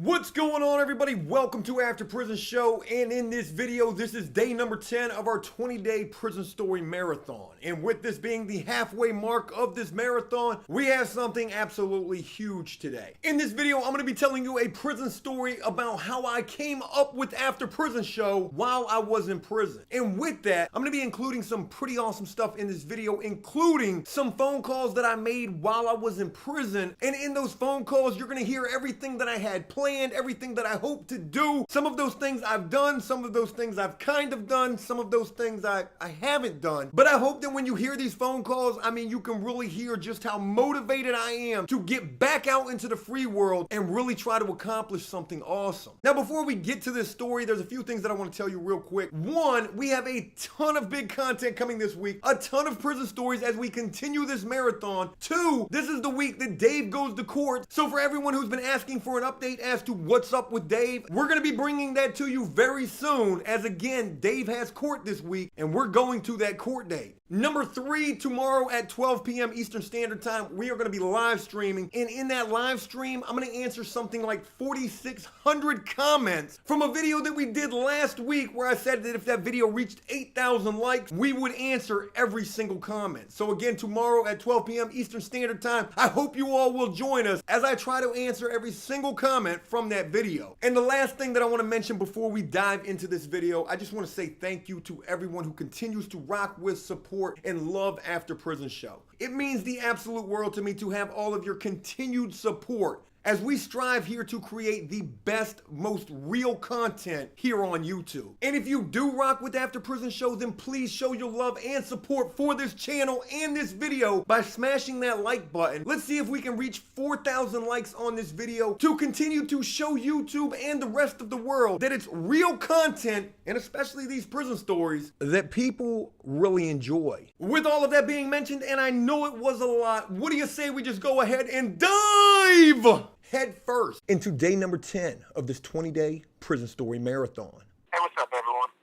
What's going on, everybody? Welcome to After Prison Show, and in this video, this is day number 10 of our 20-day prison story marathon. And with this being the halfway mark of this marathon, we have something absolutely huge today. In this video, I'm going to be telling you a prison story about how I came up with After Prison Show while I was in prison. And with that, I'm going to be including some pretty awesome stuff in this video, including some phone calls that I made while I was in prison. And in those phone calls, you're going to hear everything that I had planned, everything that I hope to do. Some of those things I've done, some of those things I've kind of done, some of those things I haven't done. But I hope that when you hear these phone calls, you can really hear just how motivated I am to get back out into the free world and really try to accomplish something awesome. Now, before we get to this story, there's a few things that I want to tell you real quick. One, we have a ton of big content coming this week, a ton of prison stories as we continue this marathon. Two, this is the week that Dave goes to court. So for everyone who's been asking for an update as to what's up with Dave, we're going to be bringing that to you very soon, as again, Dave has court this week and we're going to that court date. Number three, tomorrow at 12 p.m. Eastern Standard Time, we are going to be live streaming. And in that live stream, I'm going to answer something like 4,600 comments from a video that we did last week where I said that if that video reached 8,000 likes, we would answer every single comment. So again, tomorrow at 12 p.m. Eastern Standard Time, I hope you all will join us as I try to answer every single comment from that video. And the last thing that I want to mention before we dive into this video, I just want to say thank you to everyone who continues to rock with, support, and love After Prison Show. It means the absolute world to me to have all of your continued support as we strive here to create the best, most real content here on YouTube. And if you do rock with After Prison Show, then please show your love and support for this channel and this video by smashing that like button. Let's see if we can reach 4,000 likes on this video to continue to show YouTube and the rest of the world that it's real content, and especially these prison stories, that people really enjoy. With all of that being mentioned, and I know it was a lot, what do you say we just go ahead and dive head first into day number 10 of this 20-day prison story marathon. Hey, what's up, everyone?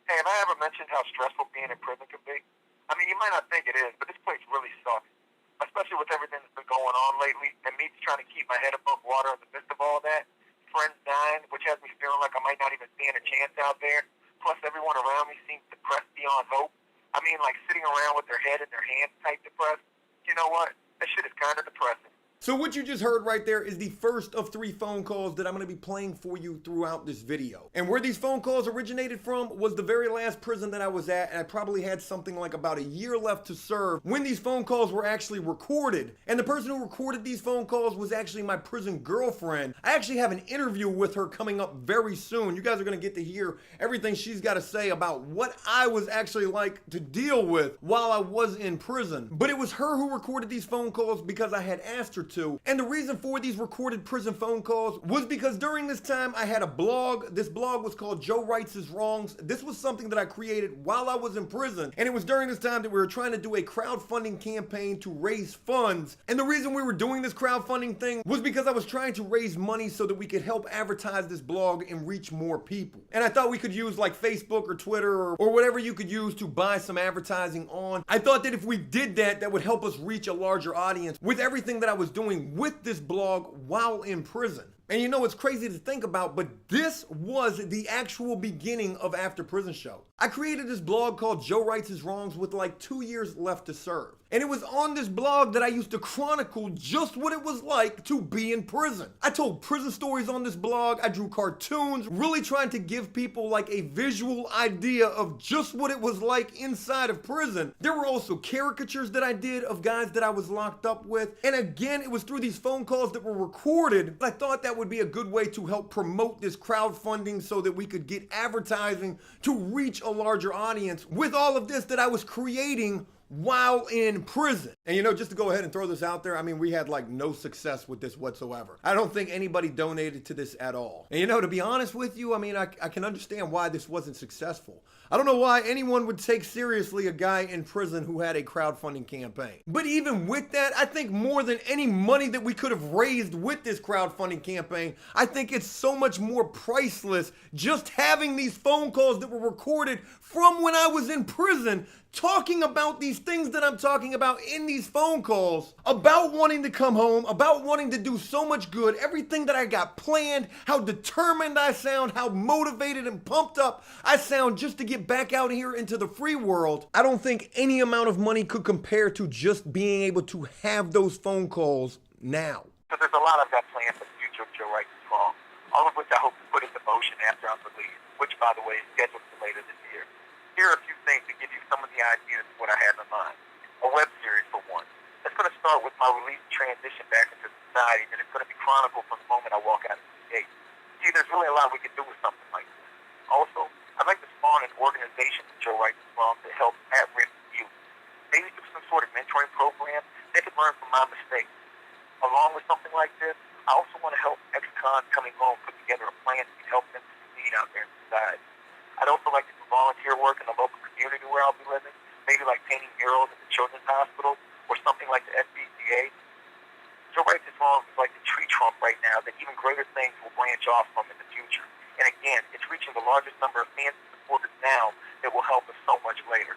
Hey, have I ever mentioned how stressful being in prison can be? I mean, you might not think it is, but this place really sucks, especially with everything that's been going on lately, and me trying to keep my head above water in the midst of all that. Friends dying, which has me feeling like I might not even stand a chance out there. Plus, everyone around me seems depressed beyond hope. I mean, like sitting around with their head in their hands tight depressed. You know what? That shit is kind of depressing. So what you just heard right there is the first of 3 phone calls that I'm going to be playing for you throughout this video. And where these phone calls originated from was the very last prison that I was at, and I probably had something like about a year left to serve when these phone calls were actually recorded. And the person who recorded these phone calls was actually my prison girlfriend. I actually have an interview with her coming up very soon. You guys are going to get to hear everything she's got to say about what I was actually like to deal with while I was in prison. But it was her who recorded these phone calls because I had asked her to. And the reason for these recorded prison phone calls was because during this time I had a blog. This blog was called Joe Rights His Wrongs. This was something that I created while I was in prison. And it was during this time that we were trying to do a crowdfunding campaign to raise funds. And the reason we were doing this crowdfunding thing was because I was trying to raise money so that we could help advertise this blog and reach more people. And I thought we could use like Facebook or Twitter or whatever you could use to buy some advertising on. I thought that if we did that, that would help us reach a larger audience with everything that I was doing with this blog while in prison. And you know, it's crazy to think about, but this was the actual beginning of After Prison Show. I created this blog called Joe Rights His Wrongs with like 2 years left to serve. And it was on this blog that I used to chronicle just what it was like to be in prison. I told prison stories on this blog. I drew cartoons, really trying to give people like a visual idea of just what it was like inside of prison. There were also caricatures that I did of guys that I was locked up with. And again, it was through these phone calls that were recorded. I thought that would be a good way to help promote this crowdfunding so that we could get advertising to reach a larger audience with all of this that I was creating while in prison. And you know, just to go ahead and throw this out there, I mean, we had like no success with this whatsoever. I don't think anybody donated to this at all. And you know, to be honest with you, I mean, I can understand why this wasn't successful. I don't know why anyone would take seriously a guy in prison who had a crowdfunding campaign. But even with that, I think more than any money that we could have raised with this crowdfunding campaign, I think it's so much more priceless just having these phone calls that were recorded from when I was in prison talking about these these things that I'm talking about in these phone calls, about wanting to come home, about wanting to do so much good, everything that I got planned, how determined I sound, how motivated and pumped up I sound just to get back out here into the free world, I don't think any amount of money could compare to just being able to have those phone calls now. So there's a lot I've got planned for the future of Joe Writes Is Wrong, all of which I hope to put into motion after I'm released, which, by the way, is scheduled for later this year. Here are a few things to give you some of the ideas of what I have in mind. A web series, for one. It's going to start with my release transition back into society, and it's going to be chronicled from the moment I walk out of the gate. See, there's really a lot we can do with something like this. Also, I'd like to spawn an organization for Joe Writes Is Wrong to help at-risk youth. Maybe do some sort of mentoring program. They could learn from my mistakes. Along with something like this, I also want to help ex-cons coming home put together a plan to help them succeed out there in society. I'd also like to do volunteer work in the local community where I'll be living, maybe like painting murals at the Children's Hospital or something like the SPCA. Joe Writes Is Wrong is like the tree trunk right now that even greater things will branch off from in the future. And again, it's reaching the largest number of fans and supporters now that will help us so much later.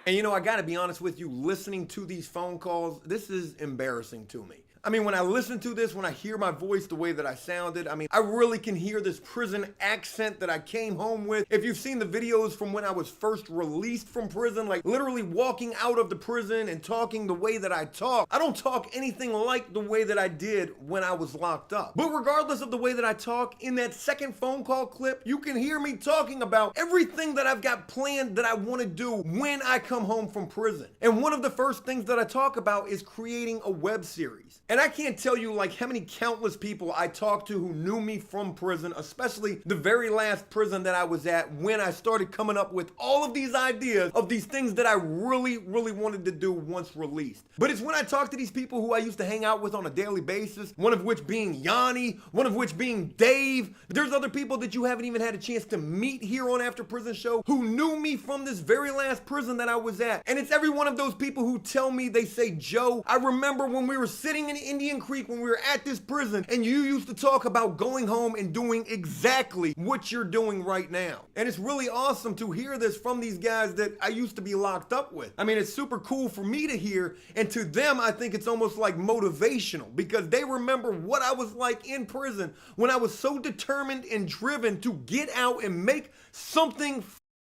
And you know, I gotta be honest with you, listening to these phone calls, this is embarrassing to me. I mean, when I listen to this, when I hear my voice the way that I sounded, I mean, I really can hear this prison accent that I came home with. If you've seen the videos from when I was first released from prison, like literally walking out of the prison and talking the way that I talk, I don't talk anything like the way that I did when I was locked up. But regardless of the way that I talk, in that second phone call clip, you can hear me talking about everything that I've got planned that I want to do when I come home from prison. And one of the first things that I talk about is creating a web series. And I can't tell you like how many countless people I talked to who knew me from prison, especially the very last prison that I was at when I started coming up with all of these ideas of these things that I really wanted to do once released. But it's when I talk to these people who I used to hang out with on a daily basis, one of which being Yanni, one of which being Dave. There's other people that you haven't even had a chance to meet here on After Prison Show who knew me from this very last prison that I was at. And it's every one of those people who tell me, they say, Joe, I remember when we were sitting in Indian Creek when we were at this prison and you used to talk about going home and doing exactly what you're doing right now. And it's really awesome to hear this from these guys that I used to be locked up with. I mean, it's super cool for me to hear, and to them, I think it's almost like motivational because they remember what I was like in prison when I was so determined and driven to get out and make something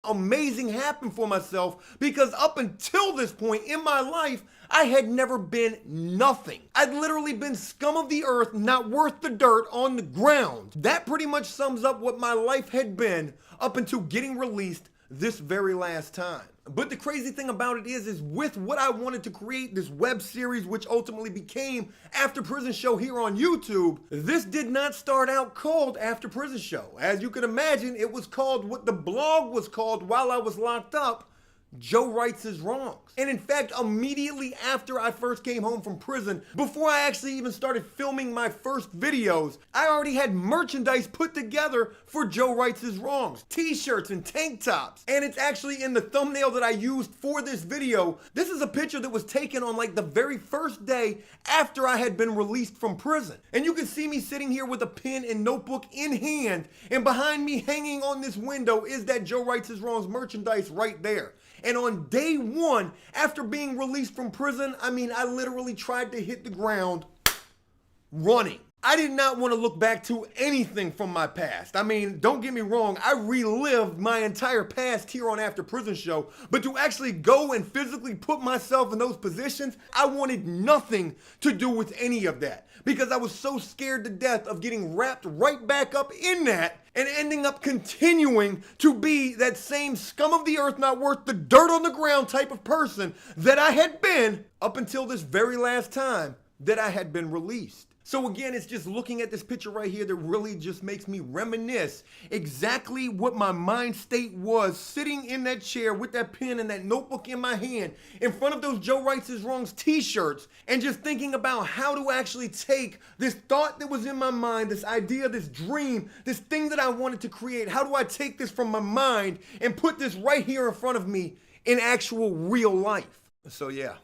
amazing happen for myself, because up until this point in my life, I had never been nothing. I'd literally been scum of the earth, not worth the dirt on the ground. That pretty much sums up what my life had been up until getting released this very last time. But the crazy thing about it is with what I wanted to create, this web series, which ultimately became After Prison Show here on YouTube, this did not start out called After Prison Show. As you can imagine, it was called what the blog was called while I was locked up, Joe Writes His Wrongs. And in fact, immediately after I first came home from prison, before I actually even started filming my first videos, I already had merchandise put together for Joe Writes His Wrongs. T-shirts and tank tops. And it's actually in the thumbnail that I used for this video. This is a picture that was taken on like the very first day after I had been released from prison. And you can see me sitting here with a pen and notebook in hand, and behind me hanging on this window is that Joe Writes His Wrongs merchandise right there. And on day one, after being released from prison, I mean, I literally tried to hit the ground running. I did not want to look back to anything from my past. I mean, don't get me wrong, I relived my entire past here on After Prison Show, but to actually go and physically put myself in those positions, I wanted nothing to do with any of that, because I was so scared to death of getting wrapped right back up in that and ending up continuing to be that same scum of the earth, not worth the dirt on the ground type of person that I had been up until this very last time that I had been released. So again, it's just looking at this picture right here that really just makes me reminisce exactly what my mind state was sitting in that chair with that pen and that notebook in my hand in front of those Joe Writes His Wrongs t-shirts, and just thinking about how to actually take this thought that was in my mind, this idea, this dream, this thing that I wanted to create. How do I take this from my mind and put this right here in front of me in actual real life? So yeah,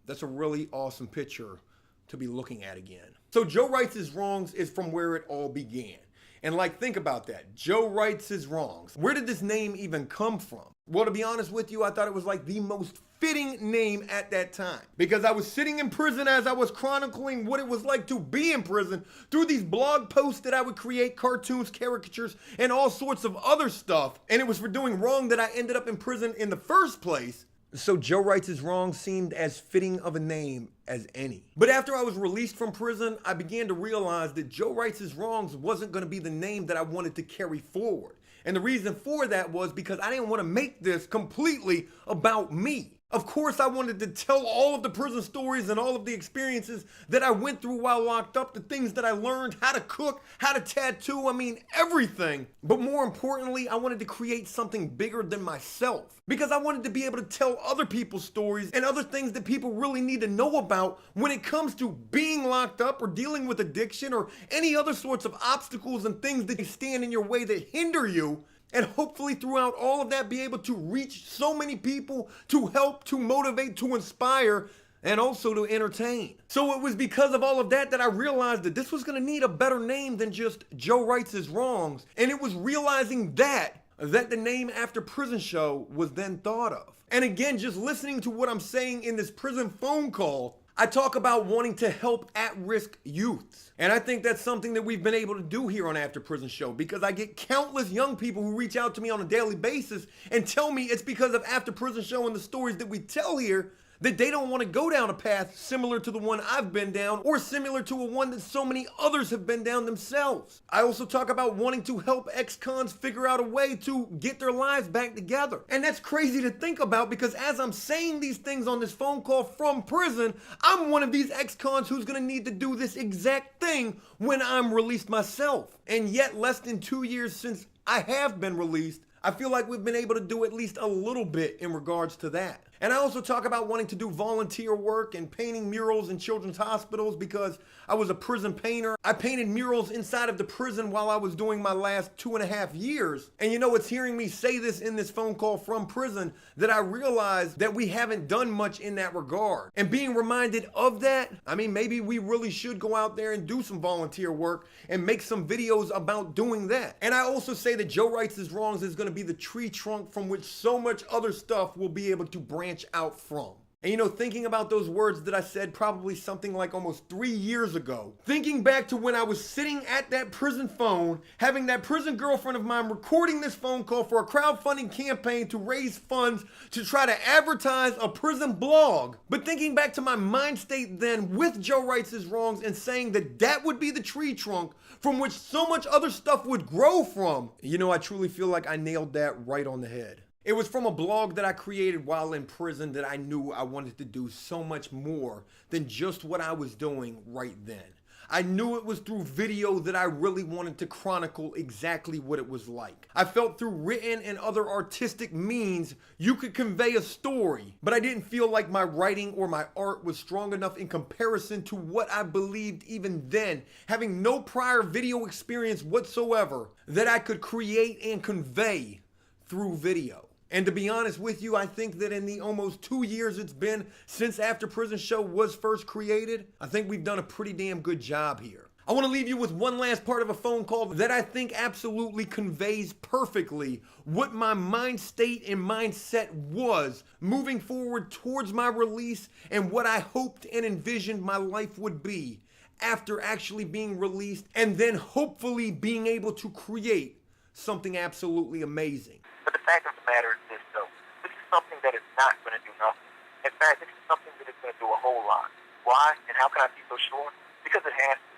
that's a really awesome picture to be looking at again. So Joe Writes His Wrongs is from where it all began. And like, think about that. Joe Writes His Wrongs. Where did this name even come from? Well, to be honest with you, I thought it was like the most fitting name at that time, because I was sitting in prison as I was chronicling what it was like to be in prison through these blog posts that I would create, cartoons, caricatures, and all sorts of other stuff. And it was for doing wrong that I ended up in prison in the first place. So Joe Writes His Wrongs seemed as fitting of a name as any. But after I was released from prison, I began to realize that Joe Writes His Wrongs wasn't going to be the name that I wanted to carry forward. And the reason for that was because I didn't want to make this completely about me. Of course, I wanted to tell all of the prison stories and all of the experiences that I went through while locked up, the things that I learned, how to cook, how to tattoo, I mean, everything. But more importantly, I wanted to create something bigger than myself, because I wanted to be able to tell other people's stories and other things that people really need to know about when it comes to being locked up or dealing with addiction or any other sorts of obstacles and things that stand in your way that hinder you. And hopefully throughout all of that, be able to reach so many people, to help, to motivate, to inspire, and also to entertain. So it was because of all of that that I realized that this was gonna need a better name than just Joe Writes His Wrongs. And it was realizing that the name After Prison Show was then thought of. And again, just listening to what I'm saying in this prison phone call, I talk about wanting to help at-risk youths. And I think that's something that we've been able to do here on After Prison Show, because I get countless young people who reach out to me on a daily basis and tell me it's because of After Prison Show and the stories that we tell here that they don't want to go down a path similar to the one I've been down, or similar to a one that so many others have been down themselves. I also talk about wanting to help ex-cons figure out a way to get their lives back together. And that's crazy to think about, because as I'm saying these things on this phone call from prison, I'm one of these ex-cons who's gonna need to do this exact thing when I'm released myself. And yet, less than 2 years since I have been released, I feel like we've been able to do at least a little bit in regards to that. And I also talk about wanting to do volunteer work and painting murals in children's hospitals, because I was a prison painter. I painted murals inside of the prison while I was doing my last 2.5 years. And you know, it's hearing me say this in this phone call from prison that I realized that we haven't done much in that regard. And being reminded of that, I mean, maybe we really should go out there and do some volunteer work and make some videos about doing that. And I also say that Joe Writes His Wrongs is going to be the tree trunk from which so much other stuff will be able to branch out from. And you know, thinking about those words that I said probably something like almost 3 years ago, thinking back to when I was sitting at that prison phone, having that prison girlfriend of mine recording this phone call for a crowdfunding campaign to raise funds to try to advertise a prison blog. But thinking back to my mind state then with Joe Writes His Wrongs and saying that that would be the tree trunk from which so much other stuff would grow from, you know, I truly feel like I nailed that right on the head. It was from a blog that I created while in prison that I knew I wanted to do so much more than just what I was doing right then. I knew it was through video that I really wanted to chronicle exactly what it was like. I felt through written and other artistic means you could convey a story, but I didn't feel like my writing or my art was strong enough in comparison to what I believed even then, having no prior video experience whatsoever, that I could create and convey through video. And to be honest with you, I think that in the almost 2 years it's been since After Prison Show was first created, I think we've done a pretty damn good job here. I want to leave you with one last part of a phone call that I think absolutely conveys perfectly what my mind state and mindset was moving forward towards my release and what I hoped and envisioned my life would be after actually being released, and then hopefully being able to create something absolutely amazing. But the fact of the matter is this, though. This is something that is not going to do nothing. In fact, this is something that is going to do a whole lot. Why? And how can I be so sure? Because it has to.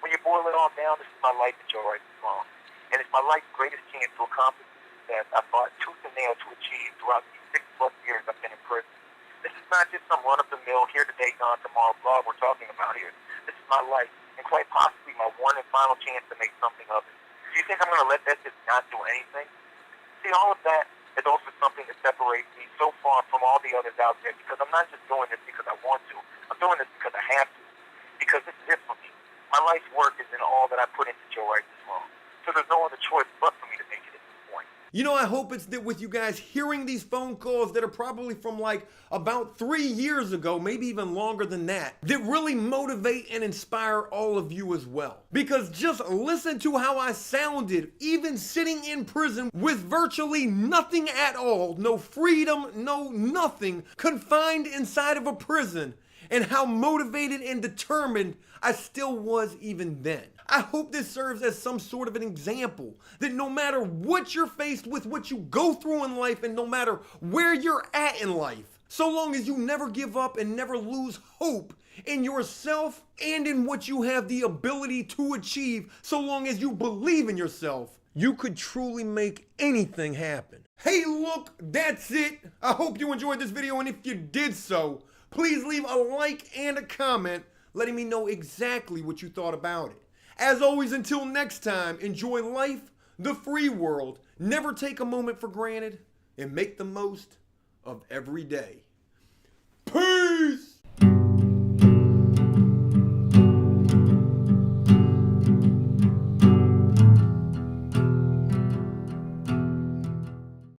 When you boil it all down, this is my life that Joe Writes His Wrongs. And it's my life's greatest chance to accomplish that I fought tooth and nail to achieve throughout these 6+ years I've been in prison. This is not just some run-of-the-mill, here today, gone tomorrow blog we're talking about here. This is my life, and quite possibly my one and final chance to make something of it. Do you think I'm going to let that just not do anything? See, all of that is also something that separates me so far from all the others out there, because I'm not just doing this because I want to. I'm doing this because I have to, because this is it for me. My life's work is in all that I put into Joe Writes His Wrongs. So there's no other choice but for me to make it at this point. You know, I hope it's that with you guys hearing these phone calls that are probably from like about 3 years ago, maybe even longer than that really motivate and inspire all of you as well. Because just listen to how I sounded, even sitting in prison with virtually nothing at all, no freedom, no nothing, confined inside of a prison, and how motivated and determined I still was even then. I hope this serves as some sort of an example that no matter what you're faced with, what you go through in life, and no matter where you're at in life, so long as you never give up and never lose hope in yourself and in what you have the ability to achieve, so long as you believe in yourself, you could truly make anything happen. Hey, look, that's it. I hope you enjoyed this video, and if you did so, please leave a like and a comment letting me know exactly what you thought about it. As always, until next time, enjoy life, the free world, never take a moment for granted, and make the most of every day.